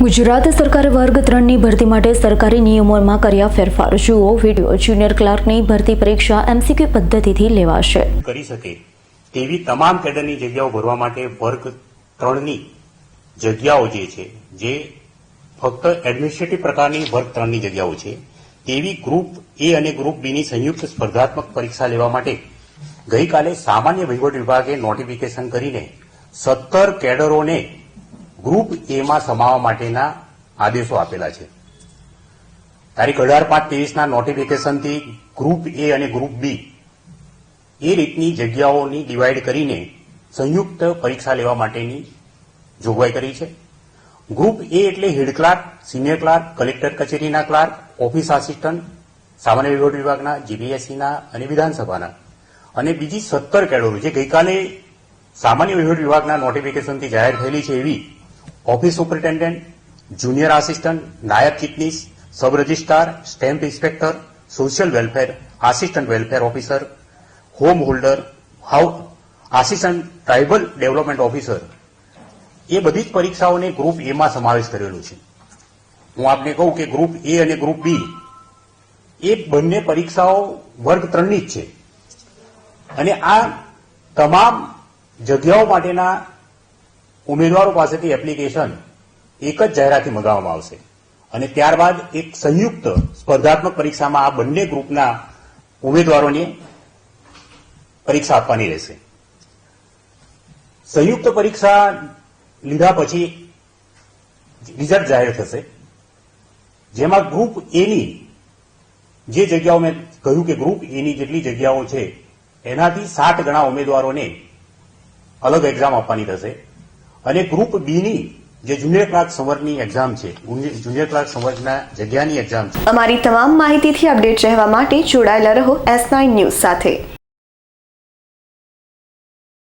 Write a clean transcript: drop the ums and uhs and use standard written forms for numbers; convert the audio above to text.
ગુજરાત સરકારે વર્ગ 3ની ભરતી માટે સરકારી નિયમોમાં કર્યા ફેરફાર. જુઓ વિડિયો. જુનિયર ક્લાર્કની ભરતી પરીક્ષા એમસીક્યુ પદ્ધતિથી લેવાશે. કરી શકે તેવી તમામ કેડરની જગ્યાઓ ભરવા માટે વર્ગ 3ની જગ્યાઓ જે ફક્ત એડમિનિસ્ટ્રેટિવ પ્રકારની વર્ગ 3ની જગ્યાઓ છે તેવી ગ્રુપ એ અને ગ્રુપ બીની સંયુક્ત સ્પર્ધાત્મક પરીક્ષા લેવા માટે ગઈકાલે સામાન્ય વહીવટ વિભાગે નોટિફિકેશન કરીને 17 કેડરોને ગ્રુપ એમાં સમાવવા માટેના આદેશો આપેલા છે. તારીખ 18/5/23ના નોટિફિકેશનથી ગ્રુપ એ અને ગ્રુપ બી એ રીતની જગ્યાઓની ડિવાઈડ કરીને સંયુક્ત પરીક્ષા લેવા માટેની જોગવાઈ કરી છે. ગ્રુપ એ એટલે head clerk, senior clerk, collector કચેરીના ક્લાર્ક, ઓફિસ આસિસ્ટન્ટ, સામાન્ય વહીવટ વિભાગના, જીપીએસસીના અને વિધાનસભાના, અને બીજી 17 કેડરો જે ગઈકાલે સામાન્ય વહીવટ વિભાગના નોટિફિકેશનથી જાહેર થયેલી છે એવી ઓફિસ સુપરિન્ટેન્ડન્ટ, જુનિયર આસિસ્ટન્ટ, નાયબ ચીફનીસ, sub registrar, stamp inspector, social welfare, assistant welfare officer, home holder, assistant tribal development officer, એ બધી જ પરીક્ષાઓને ગ્રુપ એમાં સમાવેશ કરેલો છે. હું આપને કહું કે ગ્રુપ એ અને ગ્રુપ બી એ બંને પરીક્ષાઓ વર્ગ 3ની જ છે અને આ તમામ જગ્યાઓ માટેના ઉમેદવારો પાસેથી એપ્લિકેશન એક જ જાહેરાતથી મંગાવવામાં આવશે અને ત્યારબાદ એક સંયુક્ત સ્પર્ધાત્મક પરીક્ષામાં આ બંને ગ્રુપના ઉમેદવારોને પરીક્ષા આપવાની રહેશે. સંયુક્ત પરીક્ષા લીધા પછી રિઝલ્ટ જાહેર થશે, જેમાં ગ્રુપ એની જે જગ્યાઓ મેં કહ્યું કે ગ્રુપ એની જેટલી જગ્યાઓ છે એનાથી 7 ગણા ઉમેદવારોને અલગ એક્ઝામ આપવાની થશે અને ગ્રુપ બીની જે જુનિયર ક્લાર્ક સંવર્ગની એક્ઝામ છે, જુનિયર ક્લાર્ક સંવર્ગના જગ્યાની એક્ઝામ છે. અમારી તમામ માહિતીથી અપડેટ રહેવા માટે જોડાયેલા રહો S9 ન્યૂઝ સાથે.